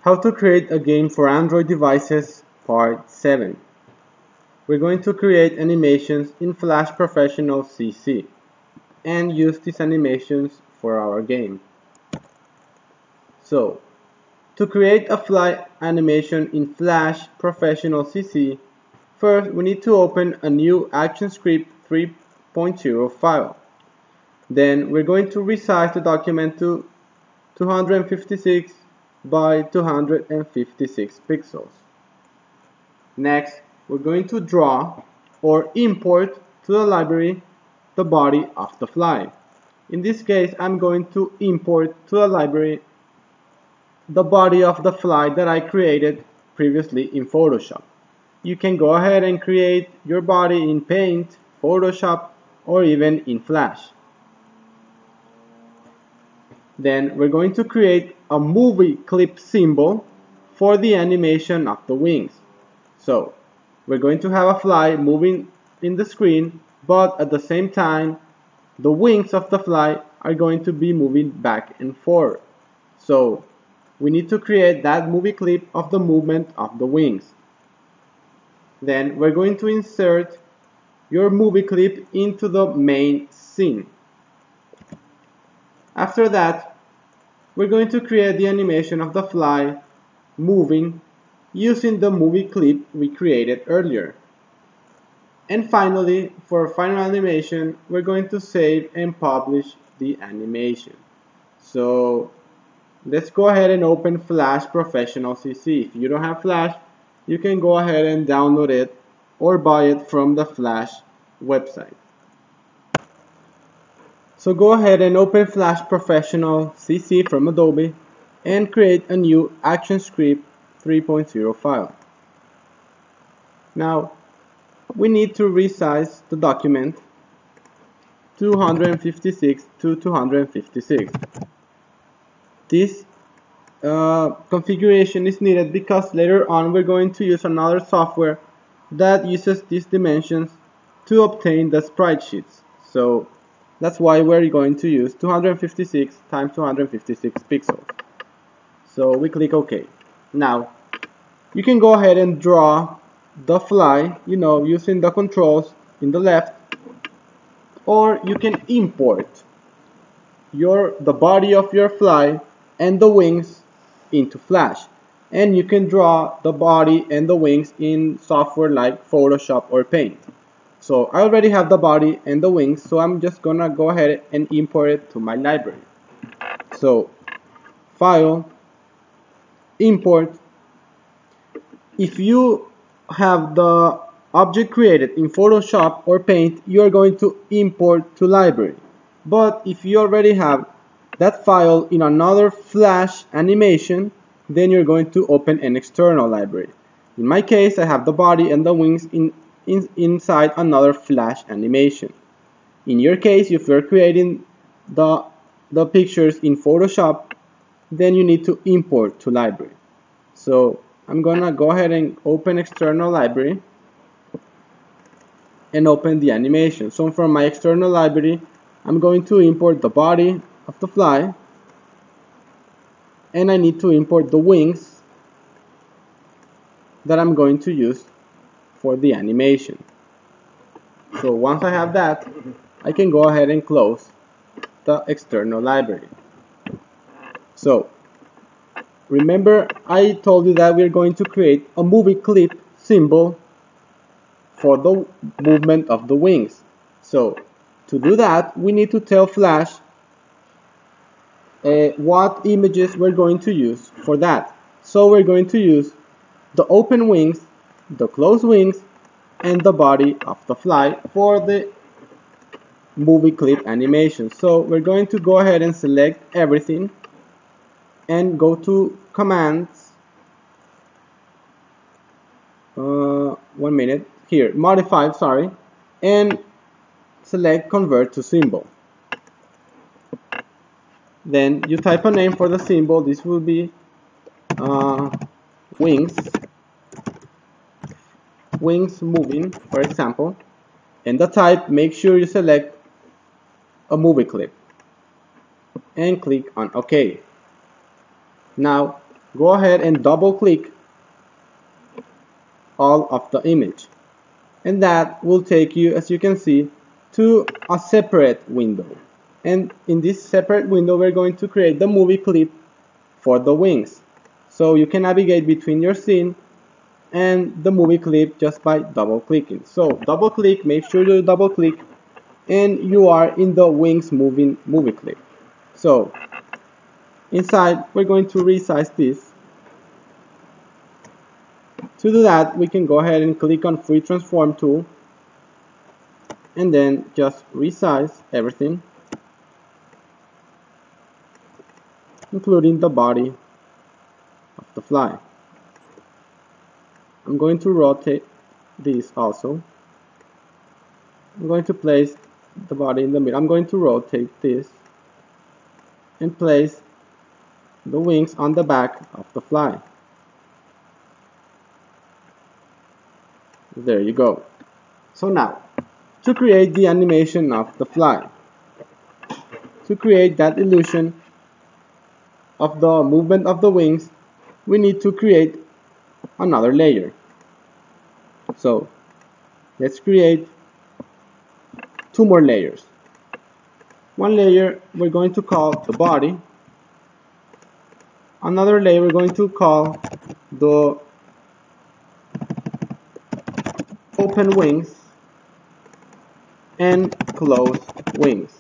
How to create a game for Android devices, Part 7. We're going to create animations in Flash Professional CC and use these animations for our game. So, to create a fly animation in Flash Professional CC, first we need to open a new ActionScript 3.0 file. Then we're going to resize the document to 256 by 256 pixels. Next, we're going to draw or import to the library the body of the fly. In this case, I'm going to import to the library the body of the fly that I created previously in Photoshop. You can go ahead and create your body in Paint, Photoshop, or even in Flash. Then we're going to create a movie clip symbol for the animation of the wings. So we're going to have a fly moving in the screen, but at the same time the wings of the fly are going to be moving back and forth. So we need to create that movie clip of the movement of the wings. Then we're going to insert your movie clip into the main scene. After that, we're going to create the animation of the fly moving using the movie clip we created earlier. And finally, for final animation, we're going to save and publish the animation. So let's go ahead and open Flash Professional CC. If you don't have Flash, you can go ahead and download it or buy it from the Flash website. So go ahead and open Flash Professional CC from Adobe and create a new ActionScript 3.0 file. Now we need to resize the document 256 to 256. This configuration is needed because later on we're going to use another software that uses these dimensions to obtain the sprite sheets. So that's why we're going to use 256 times 256 pixels. So we click OK. Now you can go ahead and draw the fly, using the controls in the left, or you can import the body of your fly and the wings into Flash, and you can draw the body and the wings in software like Photoshop or Paint. So I already have the body and the wings, so I'm just gonna go ahead and import it to my library. So File, Import. If you have the object created in Photoshop or Paint, you are going to import to library. But if you already have that file in another Flash animation, then you're going to open an external library. In my case, I have the body and the wings inside another Flash animation. In your case, if you're creating the pictures in Photoshop, then you need to import to library. So I'm gonna go ahead and open external library and open the animation. So from my external library, I'm going to import the body of the fly, and I need to import the wings that I'm going to use for the animation. So once I have that, I can go ahead and close the external library. So remember, I told you that we're going to create a movie clip symbol for the movement of the wings. So to do that, we need to tell Flash what images we're going to use for that. So we're going to use the open wings, the closed wings, and the body of the fly for the movie clip animation. So we're going to go ahead and select everything and go to Commands, 1 minute, here, Modify, sorry, and select Convert to Symbol. Then you type a name for the symbol. This will be wings moving, for example, and the type, make sure you select a movie clip and click on OK. Now go ahead and double click all of the image, and that will take you, as you can see, to a separate window. And in this separate window we're going to create the movie clip for the wings. So you can navigate between your scene and the movie clip just by double clicking. So double click, make sure you double click, and you are in the wings moving movie clip. So inside we're going to resize this. To do that, we can go ahead and click on free transform tool and then just resize everything, including the body of the fly. I'm going to rotate this also. I'm going to place the body in the middle. I'm going to rotate this and place the wings on the back of the fly. There you go. So now, to create the animation of the fly, to create that illusion of the movement of the wings, we need to create another layer. So let's create two more layers. One layer we're going to call the body. Another layer we're going to call the open wings and closed wings.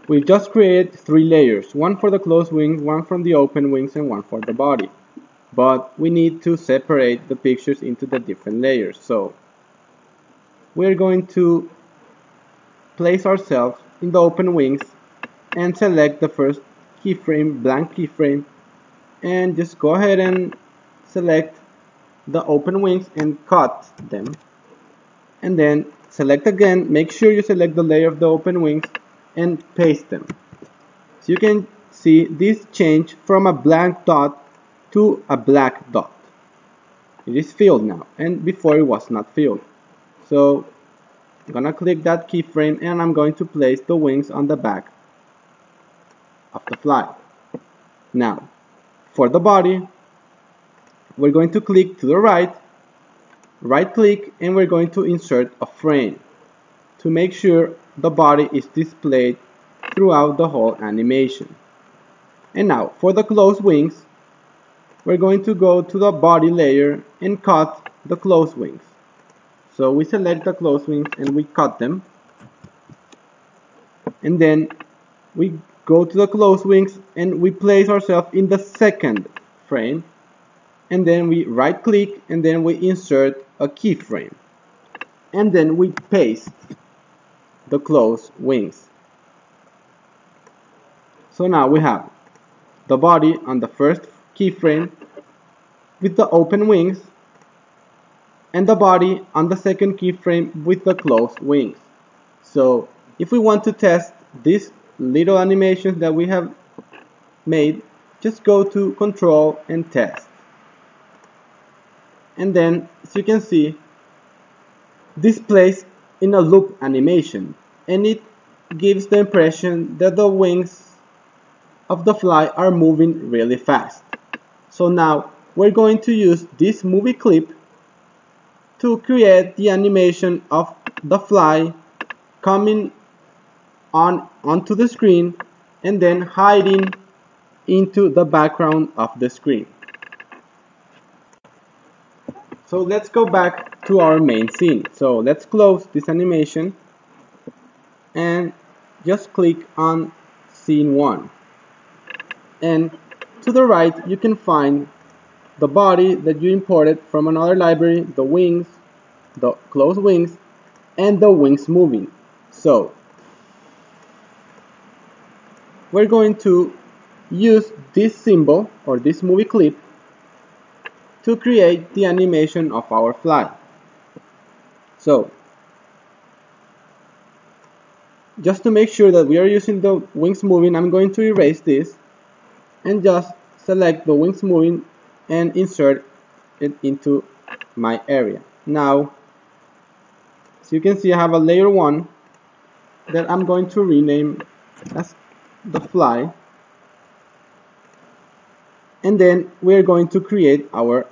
We just created three layers, one for the closed wings, one from the open wings, and one for the body. But we need to separate the pictures into the different layers. So we're going to place ourselves in the open wings and select the first keyframe, blank keyframe, and just go ahead and select the open wings and cut them, and then select again, make sure you select the layer of the open wings and paste them. So you can see this change from a blank dot to a black dot. It is filled now, and before it was not filled. So I'm gonna click that keyframe and I'm going to place the wings on the back of the fly. Now for the body, we're going to click to the right click, and we're going to insert a frame to make sure the body is displayed throughout the whole animation. And now for the closed wings, we're going to go to the body layer and cut the closed wings. So we select the closed wings and we cut them, and then we go to the closed wings and we place ourselves in the second frame, and then we right click and then we insert a keyframe, and then we paste the closed wings. So now we have the body on the first keyframe with the open wings, and the body on the second keyframe with the closed wings. So if we want to test these little animations that we have made, just go to Control and Test. And then, as you can see, this plays in a loop animation, and it gives the impression that the wings of the fly are moving really fast. So now we're going to use this movie clip to create the animation of the fly coming onto the screen and then hiding into the background of the screen. So let's go back to our main scene. So let's close this animation and just click on scene 1. And to the right you can find the body that you imported from another library, the wings, the closed wings, and the wings moving. So we're going to use this symbol or this movie clip to create the animation of our fly. So just to make sure that we are using the wings moving, I'm going to erase this and just select the wings moving and insert it into my area. Now, as you can see, I have a layer 1 that I'm going to rename as the fly, and and then we're going to create our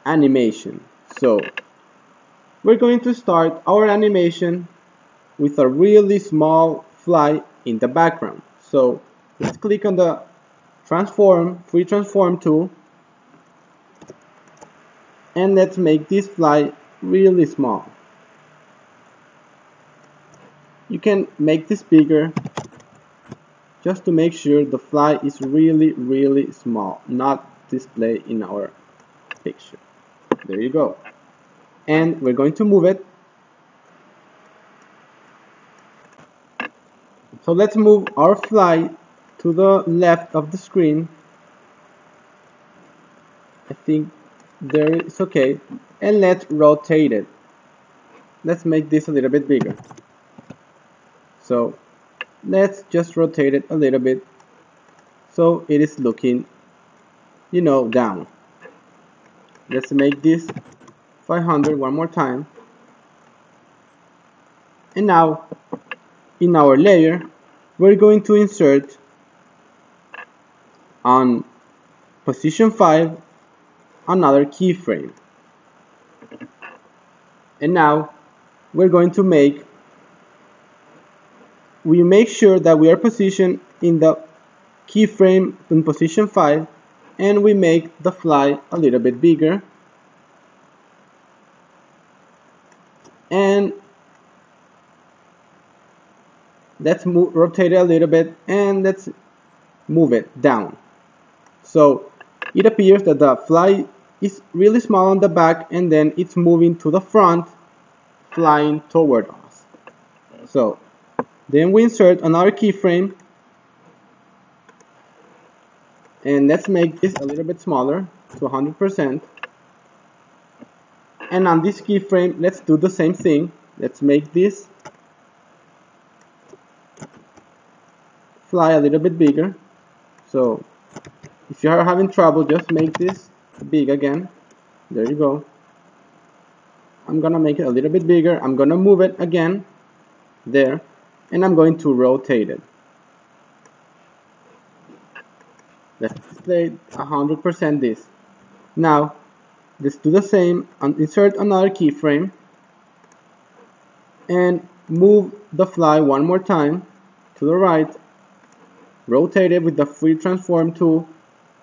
animation. So we're going to start our animation with a really small fly in the background. So let's click on the free transform tool, and let's make this fly really small. You can make this bigger just to make sure the fly is really small, not displayed in our picture. There you go. And we're going to move it. So let's move our fly to the left of the screen. I think there is okay. And let's rotate it. Let's make this a little bit bigger. So let's just rotate it a little bit so it is looking, down. Let's make this 500 one more time. And now in our layer we're going to insert on position 5 another keyframe. And now we're going to make sure that we are positioned in the keyframe in position 5, and we make the fly a little bit bigger, and let's rotate it a little bit, and let's move it down. So it appears that the fly is really small on the back, and then it's moving to the front, flying toward us. So then we insert another keyframe, and let's make this a little bit smaller to 100%. And on this keyframe, let's do the same thing. Let's make this fly a little bit bigger. So if you are having trouble, just make this big again. There you go. I'm gonna make it a little bit bigger. I'm gonna move it again there, and I'm going to rotate it. Let's display 100% this. Now let's do the same and insert another keyframe and move the fly one more time to the right, rotate it with the free transform tool,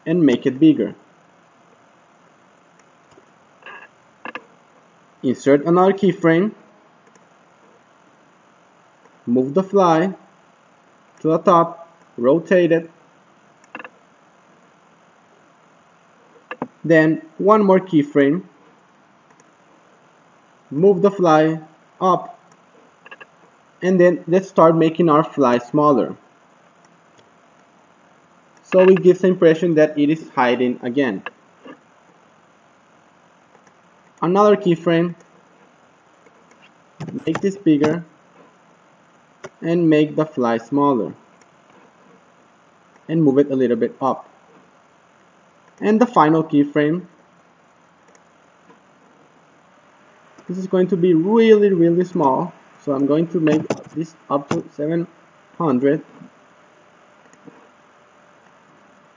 and make it bigger. Insert another keyframe, move the fly to the top, rotate it, then one more keyframe, move the fly up, and then let's start making our fly smaller, so it gives the impression that it is hiding again. Another keyframe, make this bigger, and make the fly smaller, and move it a little bit up. And the final keyframe, this is going to be really small, so I'm going to make this up to 700,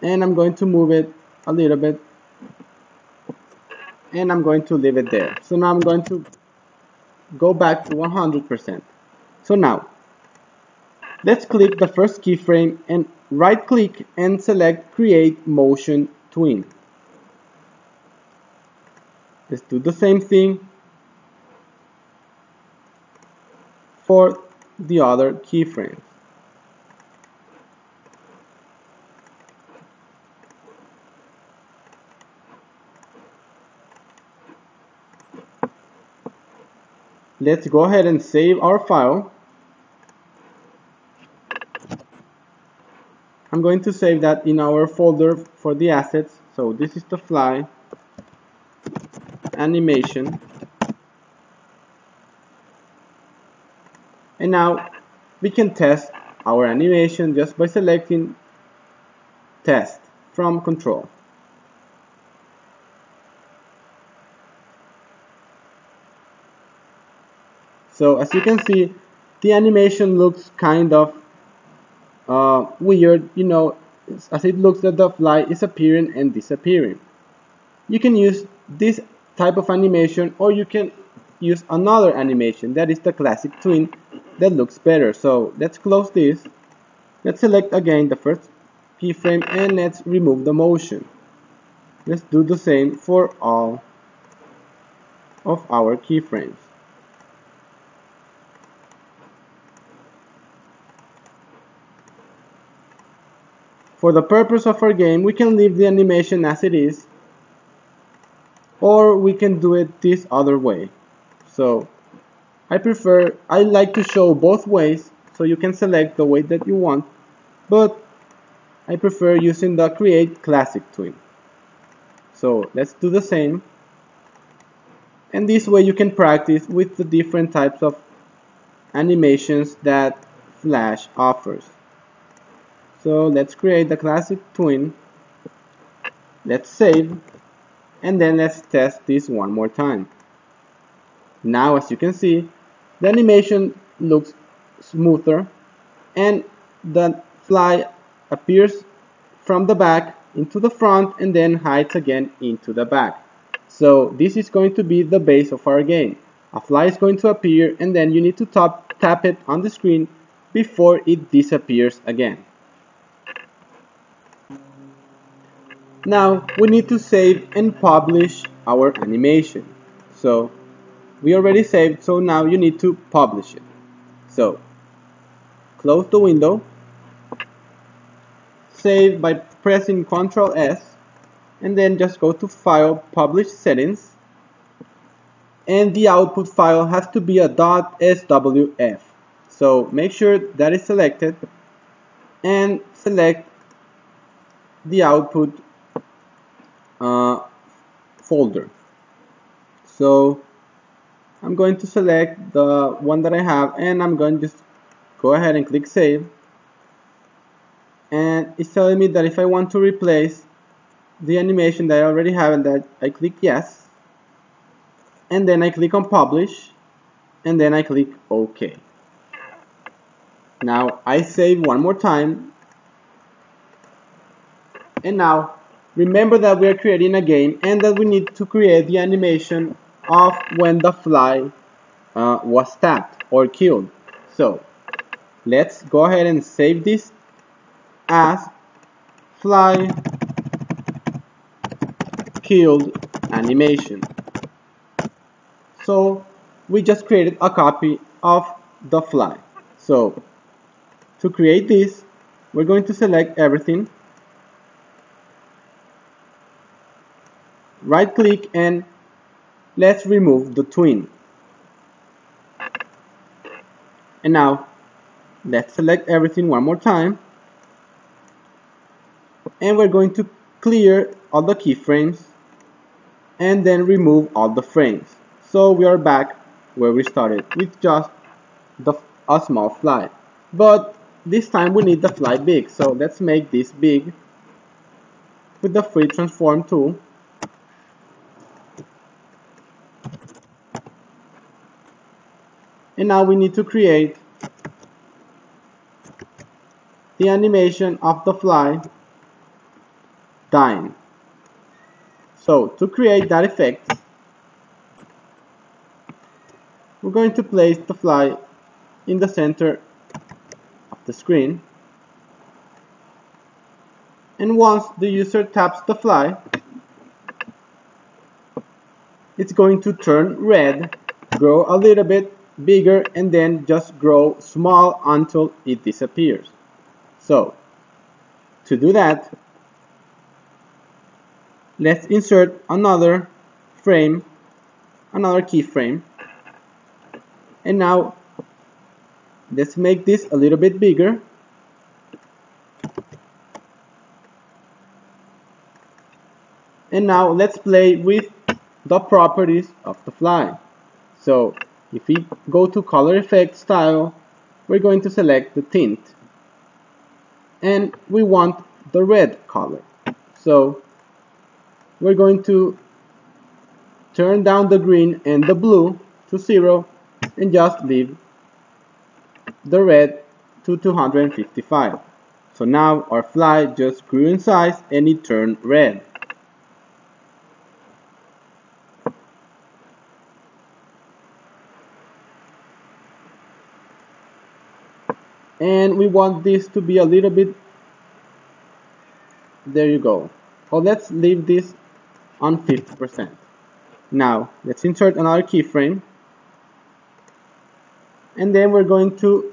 and I'm going to move it a little bit, and I'm going to leave it there. So now I'm going to go back to 100%. So now let's click the first keyframe and right click and select create motion tween. Let's do the same thing for the other keyframes. Let's go ahead and save our file. I'm going to save that in our folder for the assets. So this is the fly animation. And now we can test our animation just by selecting test from control. So as you can see, the animation looks kind of weird, as it looks that the fly is appearing and disappearing. You can use this type of animation, or you can use another animation that is the classic tween that looks better. So let's close this. Let's select again the first keyframe and let's remove the motion. Let's do the same for all of our keyframes. For the purpose of our game, we can leave the animation as it is, or we can do it this other way. So I like to show both ways, so you can select the way that you want, but I prefer using the create classic tween. So let's do the same, and this way you can practice with the different types of animations that Flash offers. So let's create the classic tween, let's save, and then let's test this one more time. Now as you can see, the animation looks smoother and the fly appears from the back into the front and then hides again into the back. So this is going to be the base of our game. A fly is going to appear and then you need to tap it on the screen before it disappears again. Now we need to save and publish our animation. So we already saved, so now you need to publish it. So close the window, save by pressing Ctrl S, and then just go to File, Publish Settings, and the output file has to be a .swf. So make sure that is selected and select the output folder. So I'm going to select the one that I have and I'm going to just go ahead and click save, and it's telling me that if I want to replace the animation that I already have, and that I click yes, and then I click on publish, and then I click OK. Now I save one more time, and now remember that we are creating a game and that we need to create the animation of when the fly was tapped or killed. So let's go ahead and save this as fly killed animation. So we just created a copy of the fly. So to create this, we're going to select everything, right click, and let's remove the tween. And now let's select everything one more time, and we're going to clear all the keyframes and then remove all the frames. So we are back where we started with just a small fly, but this time we need the fly big. So let's make this big with the free transform tool. And now we need to create the animation of the fly dying. So to create that effect, we're going to place the fly in the center of the screen. And once the user taps the fly, it's going to turn red, grow a little bit bigger, and then just grow small until it disappears. So to do that, let's insert another frame, another keyframe, and now let's make this a little bit bigger. And now let's play with the properties of the fly. So if we go to color effect style, we're going to select the tint, and we want the red color. So we're going to turn down the green and the blue to 0 and just leave the red to 255. So now our fly just grew in size and it turned red. And we want this to be a little bit, there you go. Well, let's leave this on 50%. Now let's insert another keyframe, and then we're going to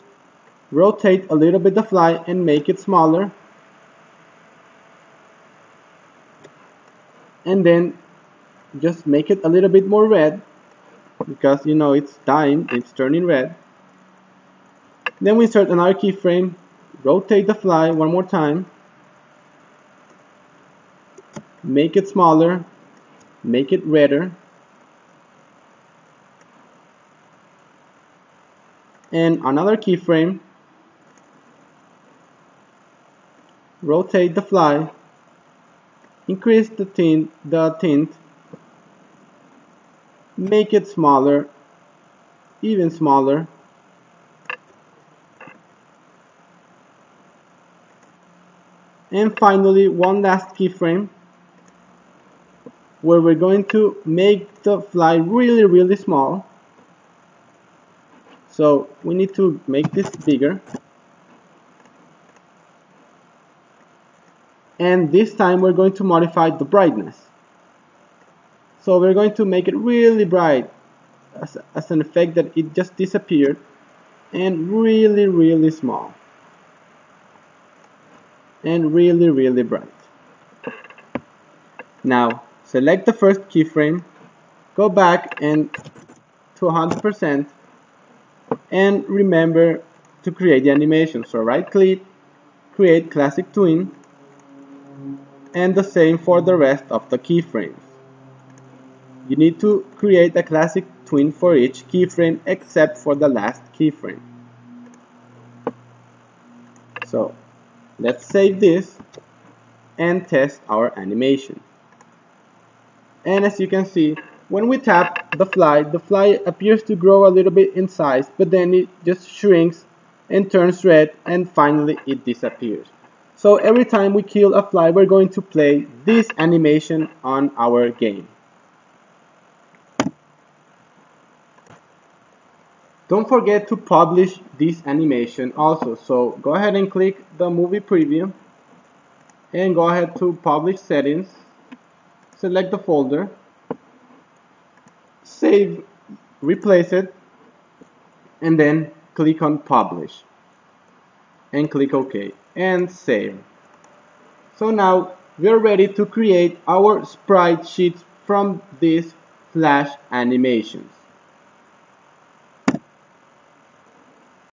rotate a little bit the fly and make it smaller, and then just make it a little bit more red because you know it's dying, it's turning red. Then we insert another keyframe, rotate the fly one more time, make it smaller, make it redder, and another keyframe, rotate the fly, increase the tint, make it smaller, even smaller, and finally one last keyframe where we're going to make the fly really small. So we need to make this bigger, and this time we're going to modify the brightness. So we're going to make it really bright as an effect that it just disappeared, and really small and really bright. Now select the first keyframe, go back and to 100%, and remember to create the animation. So right click, create classic tween, and the same for the rest of the keyframes. You need to create a classic tween for each keyframe except for the last keyframe. So let's save this and test our animation. And as you can see, when we tap the fly appears to grow a little bit in size, but then it just shrinks and turns red, and finally it disappears. So every time we kill a fly, we're going to play this animation on our game. Don't forget to publish this animation also. So go ahead and click the movie preview and go ahead to publish settings, select the folder, save, replace it, and then click on publish and click OK and save. So now we're ready to create our sprite sheets from these flash animations.